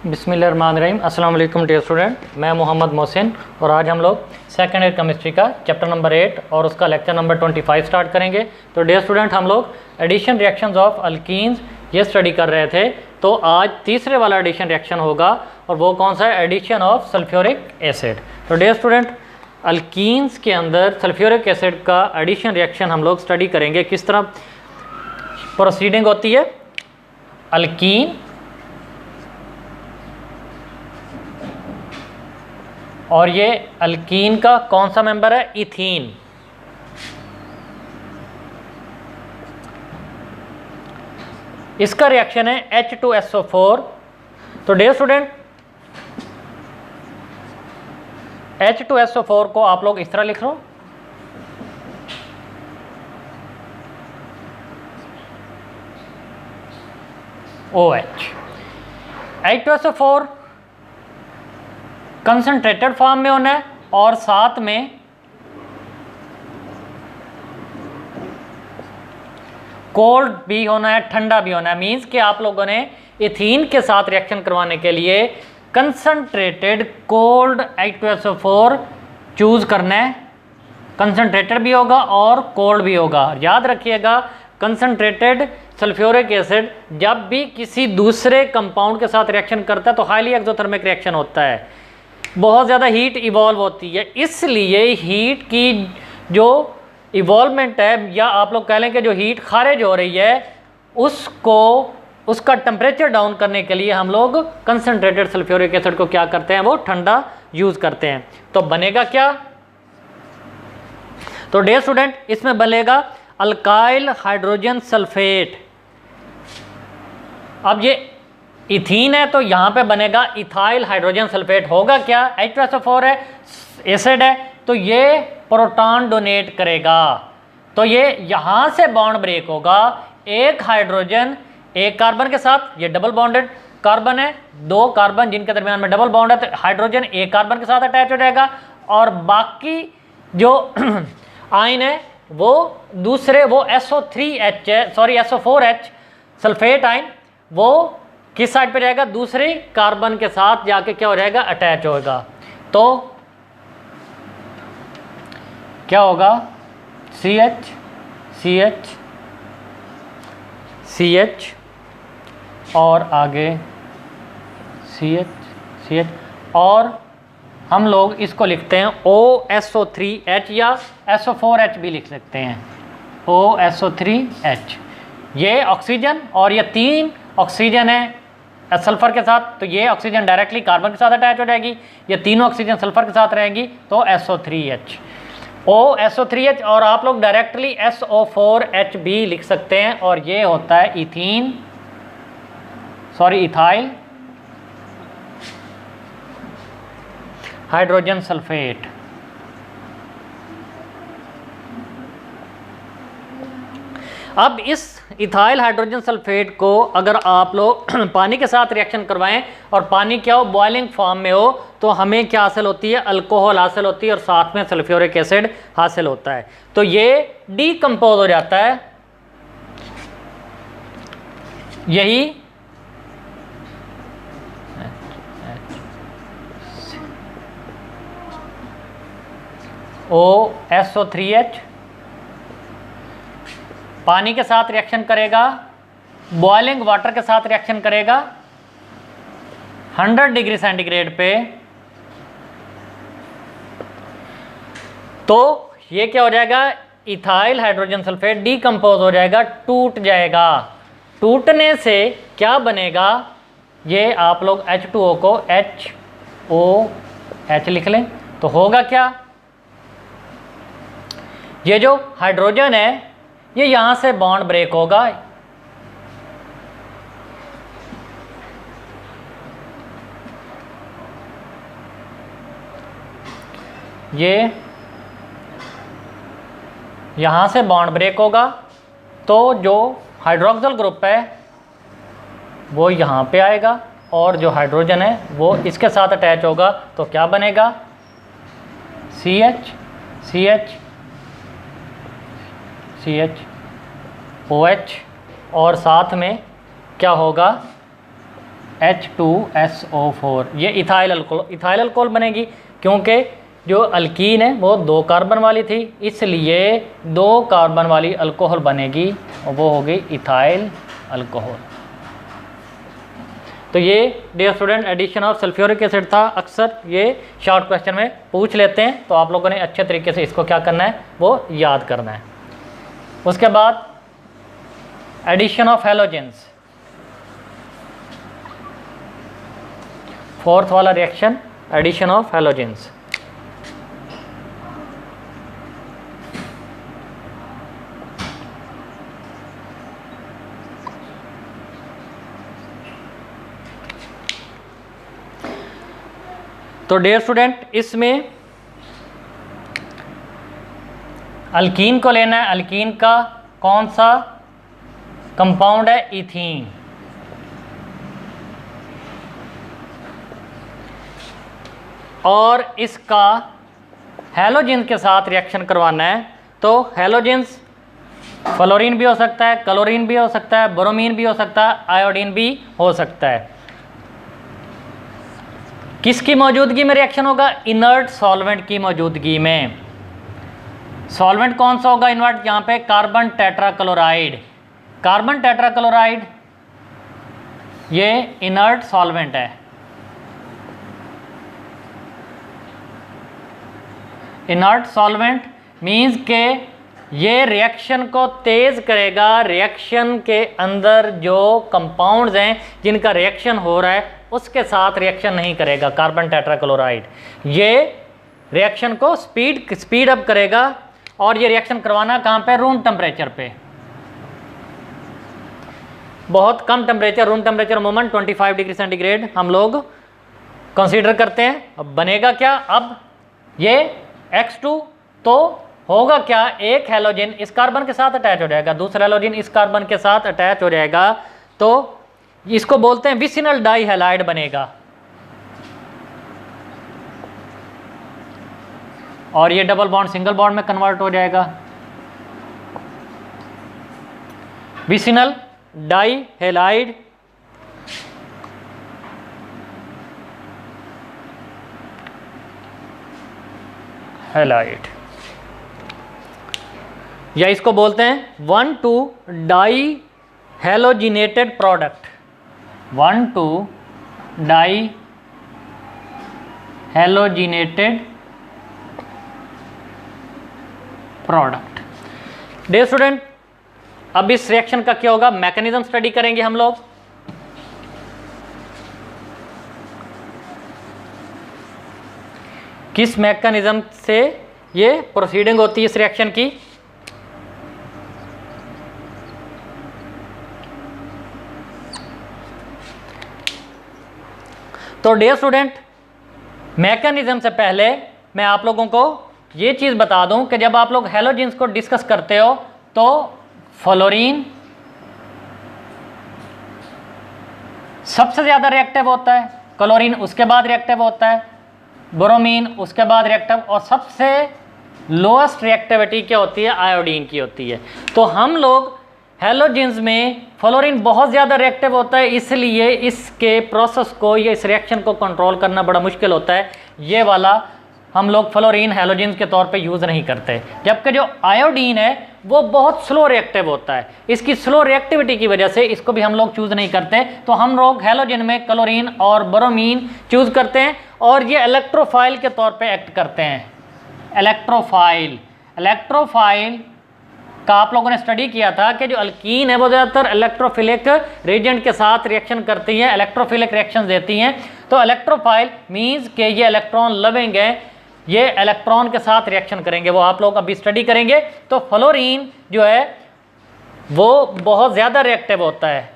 बिस्मिल्लाहिर्रहमानिर्रहीम। अस्सलाम वालेकुम डियर स्टूडेंट, मैं मोहम्मद मोहसिन और आज हम लोग सेकेंड ईयर केमिस्ट्री का चैप्टर नंबर 8 और उसका लेक्चर नंबर 25 स्टार्ट करेंगे। तो डियर स्टूडेंट, हम लोग एडिशन रिएक्शंस ऑफ अल्कीन्स ये स्टडी कर रहे थे। तो आज तीसरे वाला एडिशन रिएक्शन होगा और वो कौन सा है? Addition of sulphuric acid. Dear dear स्टूडेंट, अल्कीन्स के अंदर सल्फ्यूरिक एसिड का एडिशन रिएक्शन हम लोग स्टडी करेंगे। किस तरह प्रोसीडिंग होती है? अल्कीन और ये अल्कीन का कौन सा मेंबर है? इथीन। इसका रिएक्शन है H2SO4। तो डियर स्टूडेंट, H2SO4 को आप लोग इस तरह लिख लो, OH। H2SO4 कंसंट्रेटेड फॉर्म में होना है और साथ में कोल्ड भी होना है, ठंडा भी होना है। मींस कि आप लोगों ने इथीन के साथ रिएक्शन करवाने के लिए कंसंट्रेटेड कोल्ड H2SO4 चूज करना है। कंसंट्रेटेड भी होगा और कोल्ड भी होगा। याद रखिएगा, कंसंट्रेटेड सल्फ्यूरिक एसिड जब भी किसी दूसरे कंपाउंड के साथ रिएक्शन करता है तो हाईली एक्सोथर्मिक रिएक्शन होता है, बहुत ज़्यादा हीट इवॉल्व होती है। इसलिए हीट की जो इवॉल्वमेंट है, या आप लोग कह लें कि जो हीट खारिज हो रही है, उसका टेम्परेचर डाउन करने के लिए हम लोग कंसंट्रेटेड सल्फ्यूरिक एसिड को क्या करते हैं? वो ठंडा यूज़ करते हैं। तो बनेगा क्या? तो डियर स्टूडेंट, इसमें बनेगा अल्काइल हाइड्रोजन सल्फेट। अब ये इथीन है तो यहाँ पे बनेगा इथाइल हाइड्रोजन सल्फेट। होगा क्या? H2SO4 है, एसिड है, तो ये प्रोटॉन डोनेट करेगा। तो ये यहाँ से बॉन्ड ब्रेक होगा। एक हाइड्रोजन एक कार्बन के साथ, ये डबल बॉन्डेड कार्बन है, दो कार्बन जिनके दरमियान में डबल बॉन्ड है, तो हाइड्रोजन एक कार्बन के साथ अटैच हो जाएगा और बाकी जो आयन है वो दूसरे, वो SO3H है, सॉरी SO4H सल्फेट आयन, वो किस साइड पे रहेगा? दूसरे कार्बन के साथ जाके क्या हो जाएगा? अटैच होगा। तो क्या होगा? CH CH CH और आगे CH CH, और हम लोग इसको लिखते हैं OSO3H या SO4H भी लिख सकते हैं, OSO3H। ये ऑक्सीजन और ये तीन ऑक्सीजन है सल्फर के साथ, तो ये ऑक्सीजन डायरेक्टली कार्बन के साथ अटैच हो जाएगी। ये तीनों ऑक्सीजन सल्फर के साथ रहेंगी तो SO3H, OSO3H, और आप लोग डायरेक्टली SO4H भी लिख सकते हैं, और ये होता है ethene, sorry ethyl hydrogen sulphate. अब इस इथाइल हाइड्रोजन सल्फेट को अगर आप लोग पानी के साथ रिएक्शन करवाएं और पानी क्या हो? बॉइलिंग फॉर्म में हो, तो हमें क्या हासिल होती है? अल्कोहल हासिल होती है और साथ में सल्फ्यूरिक एसिड हासिल होता है। तो ये डीकंपोज हो जाता है। यही OSO3H पानी के साथ रिएक्शन करेगा, बॉइलिंग वाटर के साथ रिएक्शन करेगा 100 डिग्री सेंटीग्रेड पे, तो ये क्या हो जाएगा? इथाइल हाइड्रोजन सल्फेट डीकंपोज हो जाएगा, टूट जाएगा। टूटने से क्या बनेगा? ये आप लोग H2O को HOH लिख लें, तो होगा क्या? ये जो हाइड्रोजन है ये यहां से बॉन्ड ब्रेक होगा, ये यहां से बॉन्ड ब्रेक होगा, तो जो हाइड्रोक्सिल ग्रुप है वो यहां पे आएगा और जो हाइड्रोजन है वो इसके साथ अटैच होगा, तो क्या बनेगा? CH CH CH OH और साथ में क्या होगा? H2SO4, ये इथाइल अल्कोहल बनेगी, क्योंकि जो अल्कीन है वो 2 कार्बन वाली थी, इसलिए 2 कार्बन वाली अल्कोहल बनेगी और वो होगी इथाइल अल्कोहल। तो ये dear student addition of sulphuric acid था। अक्सर ये शॉर्ट क्वेश्चन में पूछ लेते हैं, तो आप लोगों ने अच्छे तरीके से इसको क्या करना है, वो याद करना है। उसके बाद एडिशन ऑफ हैलोजेंस, फोर्थ वाला रिएक्शन एडिशन ऑफ हैलोजेंस। तो डियर स्टूडेंट इसमें अल्कीन को लेना है। अल्कीन का कौन सा कंपाउंड है, इथीन। और इसका हैलोजन के साथ रिएक्शन करवाना है, तो हैलोजेंस फ्लोरीन भी हो सकता है, क्लोरीन भी हो सकता है, ब्रोमीन भी हो सकता है, आयोडीन भी हो सकता है। किसकी मौजूदगी में रिएक्शन होगा, इनर्ट सॉल्वेंट की मौजूदगी में। सॉल्वेंट कौन सा होगा इनर्ट, यहाँ पे कार्बन टेट्राक्लोराइड। कार्बन टेट्राक्लोराइड ये इनर्ट सॉल्वेंट है। इनर्ट सॉल्वेंट मीन्स के ये रिएक्शन को तेज करेगा। रिएक्शन के अंदर जो कंपाउंड्स हैं जिनका रिएक्शन हो रहा है उसके साथ रिएक्शन नहीं करेगा कार्बन टेट्राक्लोराइड। ये रिएक्शन को स्पीड अप करेगा, और ये रिएक्शन करवाना कहाँ पे, रूम टेम्परेचर पे। बहुत कम टेम्परेचर, रूम टेम्परेचर अमूमन 25 डिग्री सेंटीग्रेड हम लोग कंसीडर करते हैं। अब बनेगा क्या, अब ये X2 तो होगा क्या, एक हैलोजन इस कार्बन के साथ अटैच हो जाएगा, दूसरा हैलोजन इस कार्बन के साथ अटैच हो जाएगा, तो इसको बोलते हैं विसिनल डाई हैलाइड बनेगा। और ये डबल बॉन्ड सिंगल बॉन्ड में कन्वर्ट हो जाएगा। विसिनल डाई हैलाइड या इसको बोलते हैं 1,2 di halogenated product. 1,2 di halogenated product. Dear student अब इस रिएक्शन का क्या होगा, मैकेनिज्म स्टडी करेंगे हम लोग। किस मैकेनिज्म से ये प्रोसीडिंग होती है इस रिएक्शन की। तो डियर स्टूडेंट मैकेनिज्म से पहले मैं आप लोगों को ये चीज़ बता दूं कि जब आप लोग हैलोजेंस को डिस्कस करते हो तो फ्लोरीन सबसे ज़्यादा रिएक्टिव होता है, क्लोरीन उसके बाद रिएक्टिव होता है, ब्रोमीन उसके बाद रिएक्टिव, और सबसे लोएस्ट रिएक्टिविटी क्या होती है, आयोडीन की होती है। तो हम लोग हैलोजेंस में फ्लोरीन बहुत ज़्यादा रिएक्टिव होता है, इसलिए इसके प्रोसेस को या इस रिएक्शन को कंट्रोल करना बड़ा मुश्किल होता है। ये वाला हम लोग फ्लोरीन हैलोजेंस के तौर पे यूज़ नहीं करते। जबकि जो आयोडीन है वो बहुत स्लो रिएक्टिव होता है, इसकी स्लो रिएक्टिविटी की वजह से इसको भी हम लोग चूज़ नहीं करते। तो हम लोग हैलोजन में क्लोरीन और ब्रोमीन चूज़ करते हैं, और ये इलेक्ट्रोफाइल के तौर पे एक्ट करते हैं। इलेक्ट्रोफाइल का आप लोगों ने स्टडी किया था कि जो अल्कीन है वो ज़्यादातर इलेक्ट्रोफिलिक रेजेंट के साथ रिएक्शन करती हैं, इलेक्ट्रोफिलिक रिएक्शन देती हैं। तो इलेक्ट्रोफाइल मीन्स के ये इलेक्ट्रॉन लविंग है, ये इलेक्ट्रॉन के साथ रिएक्शन करेंगे, वो आप लोग अभी स्टडी करेंगे। तो फ्लोरीन जो है वो बहुत ज़्यादा रिएक्टिव होता है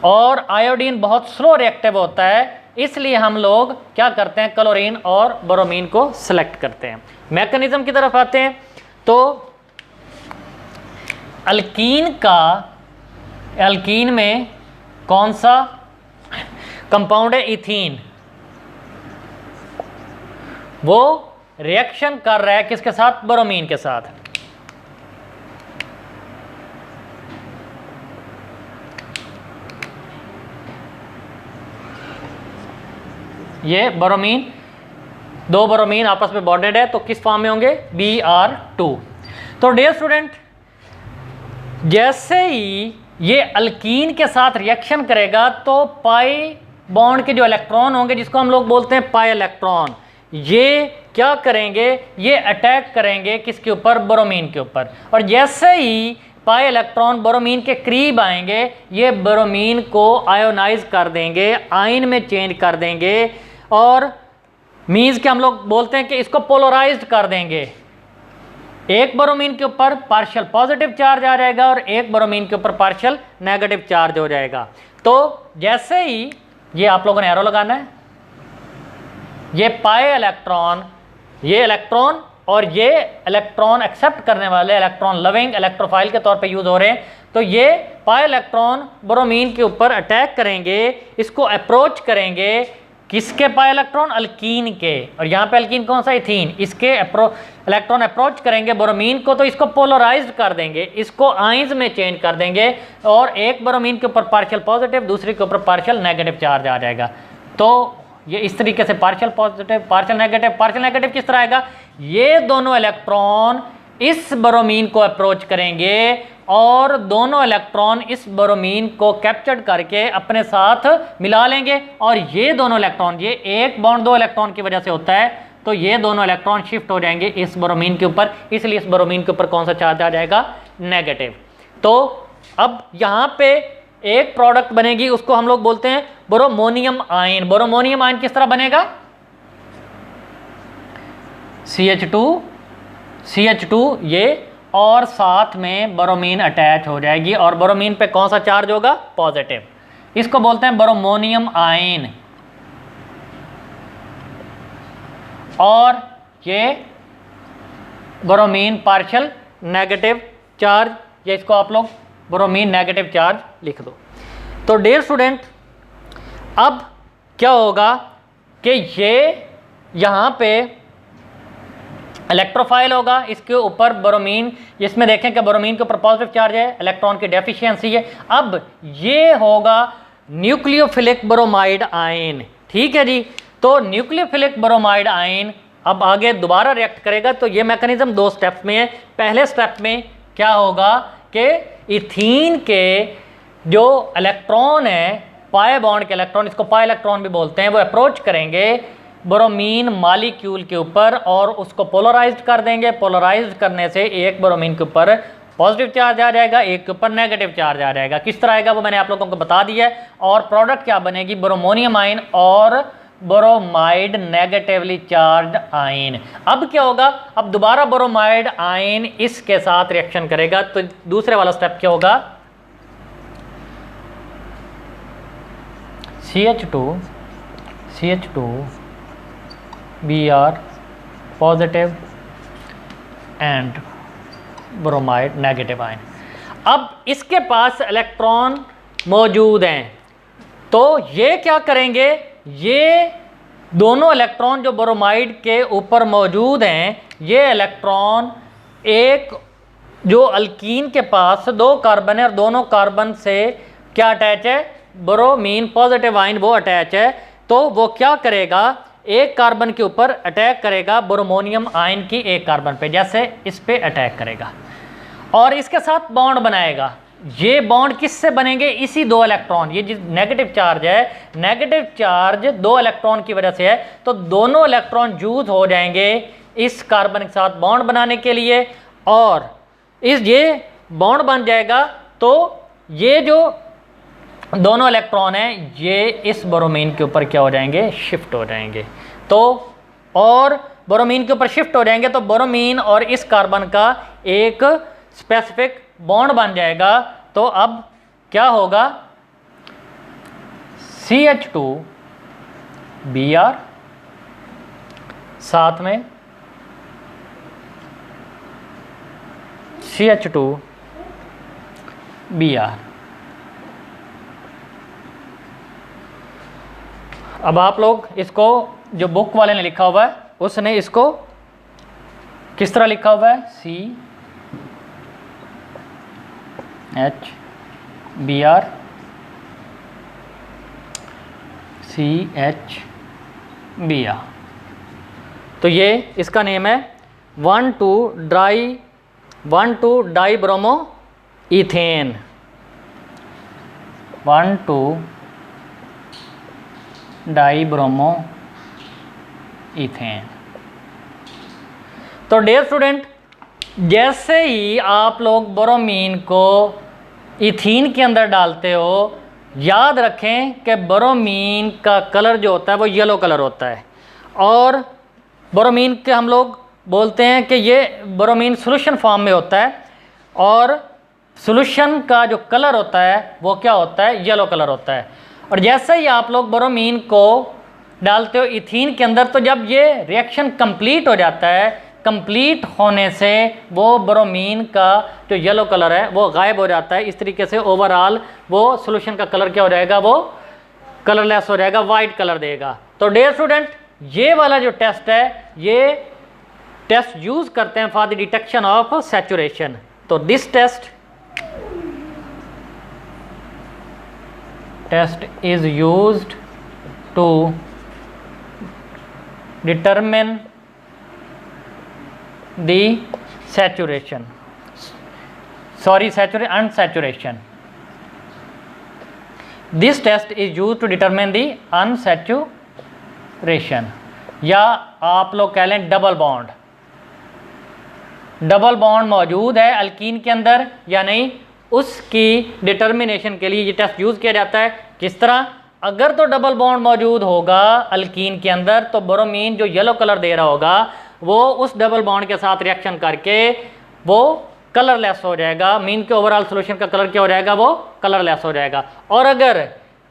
और आयोडीन बहुत स्लो रिएक्टिव होता है, इसलिए हम लोग क्या करते हैं, क्लोरीन और ब्रोमीन को सिलेक्ट करते हैं। मैकेनिज्म की तरफ आते हैं। तो अल्कीन में कौन सा कंपाउंड है, इथीन। वो रिएक्शन कर रहा है किसके साथ, ब्रोमीन के साथ। ये बोरोमीन, दो बोरोमीन आपस में बॉन्डेड है तो किस फॉर्म में होंगे, Br2। तो डियर स्टूडेंट, जैसे ही ये अल्कीन के साथ रिएक्शन करेगा तो पाई बॉन्ड के जो इलेक्ट्रॉन होंगे, जिसको हम लोग बोलते हैं पाई इलेक्ट्रॉन, ये क्या करेंगे, ये अटैक करेंगे किसके ऊपर, बोरोमीन के ऊपर। और जैसे ही पाई इलेक्ट्रॉन बोरोमीन के करीब आएंगे, ये बोरोमीन को आयोनाइज कर देंगे, आयन में चेंज कर देंगे, और मीन्स के हम लोग बोलते हैं कि इसको पोलराइज्ड कर देंगे। एक बोरोमीन के ऊपर पार्शियल पॉजिटिव चार्ज आ जाएगा और एक बोरोमीन के ऊपर पार्शियल नेगेटिव चार्ज हो जाएगा। तो जैसे ही ये आप लोगों ने एरो लगाना है, ये पाई इलेक्ट्रॉन, ये इलेक्ट्रॉन और ये इलेक्ट्रॉन एक्सेप्ट करने वाले इलेक्ट्रॉन लविंग इलेक्ट्रोफाइल के तौर पे यूज हो रहे हैं। तो ये पाई इलेक्ट्रॉन बोरोमीन के ऊपर अटैक करेंगे, इसको अप्रोच करेंगे, किसके पाई इलेक्ट्रॉन, अल्कीन के। और यहाँ पे अल्कीन कौन सा, इथीन। इसके इलेक्ट्रॉन अप्रोच करेंगे बोरोमीन को, तो इसको पोलराइज्ड कर देंगे, इसको आयंस में चेंज कर देंगे, और एक बोरोमीन के ऊपर पार्शियल पॉजिटिव, दूसरे के ऊपर पार्शियल नेगेटिव चार्ज आ जाएगा। तो ये इस तरीके से पार्शियल पॉजिटिव, पार्शियल नेगेटिव किस तरह आएगा, ये दोनों इलेक्ट्रॉन इस बोरोमीन को अप्रोच करेंगे और दोनों इलेक्ट्रॉन इस बोरोमीन को कैप्चर करके अपने साथ मिला लेंगे, और ये दोनों इलेक्ट्रॉन, ये एक बॉन्ड दो इलेक्ट्रॉन की वजह से होता है, तो ये दोनों इलेक्ट्रॉन शिफ्ट हो जाएंगे इस बोरोमीन के ऊपर, इसलिए इस बोरोमीन के ऊपर कौन सा चार्ज आ जाएगा, नेगेटिव। तो अब यहाँ पे एक प्रोडक्ट बनेगी, उसको हम लोग बोलते हैं बोरोमोनियम आयन। बोरोमोनियम आयन किस तरह बनेगा, CH2 ये, और साथ में बोरोमीन अटैच हो जाएगी, और बोरोमीन पे कौन सा चार्ज होगा, पॉजिटिव। इसको बोलते हैं बोरोमोनियम आयन। और ये बोरोमीन पार्शियल नेगेटिव चार्ज, या इसको आप लोग बोरोमीन नेगेटिव चार्ज लिख दो। तो डियर स्टूडेंट, अब क्या होगा कि ये यहाँ पे इलेक्ट्रोफाइल होगा, इसके ऊपर बोरोमीन, इसमें देखें कि बोरोमीन के ऊपर पॉजिटिव चार्ज है, इलेक्ट्रॉन की डेफिशिएंसी है। अब ये होगा न्यूक्लियोफिलिक ब्रोमाइड आयन, ठीक है जी। तो न्यूक्लियोफिलिक ब्रोमाइड आयन अब आगे दोबारा रिएक्ट करेगा। तो ये मैकेनिज्म दो स्टेप्स में है। पहले स्टेप में क्या होगा कि इथीन के जो इलेक्ट्रॉन है, पाई बॉन्ड के इलेक्ट्रॉन, इसको पाई इलेक्ट्रॉन भी बोलते हैं, वो अप्रोच करेंगे बोरोमीन मॉलिक्यूल के ऊपर और उसको पोलराइज्ड कर देंगे। पोलराइज्ड करने से एक बोरोमीन के ऊपर पॉजिटिव चार्ज आ जाएगा, एक के ऊपर नेगेटिव चार्ज आ जाएगा। किस तरह आएगा वो मैंने आप लोगों को बता दिया है। और प्रोडक्ट क्या बनेगी, बोरोमोनियम आयन और बोरोमाइड नेगेटिवली चार्ज आयन। अब क्या होगा, अब दोबारा बोरोमाइड आयन इसके साथ रिएक्शन करेगा। तो दूसरे वाला स्टेप क्या होगा, CH2 Br positive and bromide negative ion. अब इसके पास इलेक्ट्रॉन मौजूद हैं, तो ये क्या करेंगे, ये दोनों इलेक्ट्रॉन जो ब्रोमाइड के ऊपर मौजूद हैं, ये इलेक्ट्रॉन एक जो अल्कीन के पास दो कार्बन है और दोनों कार्बन से क्या अटैच है, ब्रोमीन पॉजिटिव आयन वो अटैच है। तो वो क्या करेगा, एक कार्बन के ऊपर अटैक करेगा बोरोमोनियम आयन की एक कार्बन पे, जैसे इस पे अटैक करेगा और इसके साथ बॉन्ड बनाएगा। ये बॉन्ड किससे बनेंगे, इसी दो इलेक्ट्रॉन, ये जिस नेगेटिव चार्ज है, नेगेटिव चार्ज दो इलेक्ट्रॉन की वजह से है, तो दोनों इलेक्ट्रॉन यूज हो जाएंगे इस कार्बन के साथ बॉन्ड बनाने के लिए, और ये बॉन्ड बन जाएगा। तो ये जो दोनों इलेक्ट्रॉन हैं, ये इस बोरोमीन के ऊपर क्या हो जाएंगे, शिफ्ट हो जाएंगे। तो और बोरोमीन के ऊपर शिफ्ट हो जाएंगे तो बोरोमीन और इस कार्बन का एक स्पेसिफिक बॉन्ड बन जाएगा। तो अब क्या होगा, CH2 Br साथ में CH2 Br। अब आप लोग इसको, जो बुक वाले ने लिखा हुआ है उसने इसको किस तरह लिखा हुआ है, CH Br CH बिया। तो ये इसका नेम है 1,2-डाइब्रोमो इथेन, 1,2-डाइब्रोमो इथेन। तो डियर स्टूडेंट, जैसे ही आप लोग ब्रोमीन को इथीन के अंदर डालते हो, याद रखें कि ब्रोमीन का कलर जो होता है वो येलो कलर होता है, और ब्रोमीन के हम लोग बोलते हैं कि ये ब्रोमीन सॉल्यूशन फॉर्म में होता है, और सॉल्यूशन का जो कलर होता है वो क्या होता है, येलो कलर होता है। और जैसे ही आप लोग ब्रोमीन को डालते हो इथीन के अंदर, तो जब ये रिएक्शन कंप्लीट हो जाता है, कंप्लीट होने से वो ब्रोमीन का जो येलो कलर है वो गायब हो जाता है। इस तरीके से ओवरऑल वो सॉल्यूशन का कलर क्या हो जाएगा, वो कलरलेस हो जाएगा, वाइट कलर देगा। तो डियर स्टूडेंट, ये वाला जो टेस्ट है, ये टेस्ट यूज करते हैं for the detection of saturation. तो this test is used to determine the saturation, unsaturation. This test is used to determine the unsaturation, या आप लोग कह लें डबल बॉन्ड। डबल बॉन्ड मौजूद है अल्कीन के अंदर या नहीं, उसकी डिटर्मिनेशन के लिए ये टेस्ट यूज़ किया जाता है। किस तरह, अगर तो डबल बॉन्ड मौजूद होगा अल्कीन के अंदर, तो ब्रोमीन जो येलो कलर दे रहा होगा वो उस डबल बॉन्ड के साथ रिएक्शन करके वो कलरलेस हो जाएगा। मीन के ओवरऑल सॉल्यूशन का कलर क्या हो जाएगा, वो कलरलेस हो जाएगा। और अगर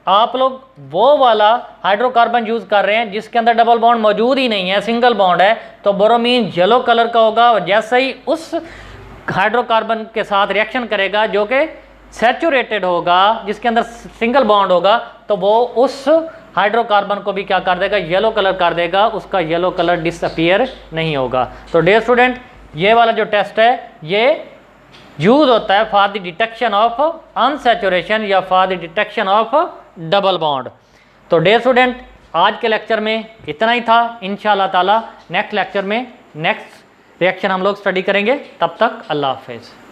आप लोग वो वाला हाइड्रोकार्बन यूज़ कर रहे हैं जिसके अंदर डबल बॉन्ड मौजूद ही नहीं है, सिंगल बॉन्ड है, तो ब्रोमीन येलो कलर का होगा, और जैसे ही उस हाइड्रोकार्बन के साथ रिएक्शन करेगा जो कि सैचुरेटेड होगा, जिसके अंदर सिंगल बॉन्ड होगा, तो वो उस हाइड्रोकार्बन को भी क्या कर देगा, येलो कलर कर देगा, उसका येलो कलर डिसअपीयर नहीं होगा। तो डियर स्टूडेंट, ये वाला जो टेस्ट है ये यूज होता है for the detection of unsaturation या for the detection of double bond. तो डियर स्टूडेंट, आज के लेक्चर में इतना ही था। इंशाअल्लाह ताला नेक्स्ट लेक्चर में नेक्स्ट रिएक्शन हम लोग स्टडी करेंगे। तब तक अल्लाह हाफिज़।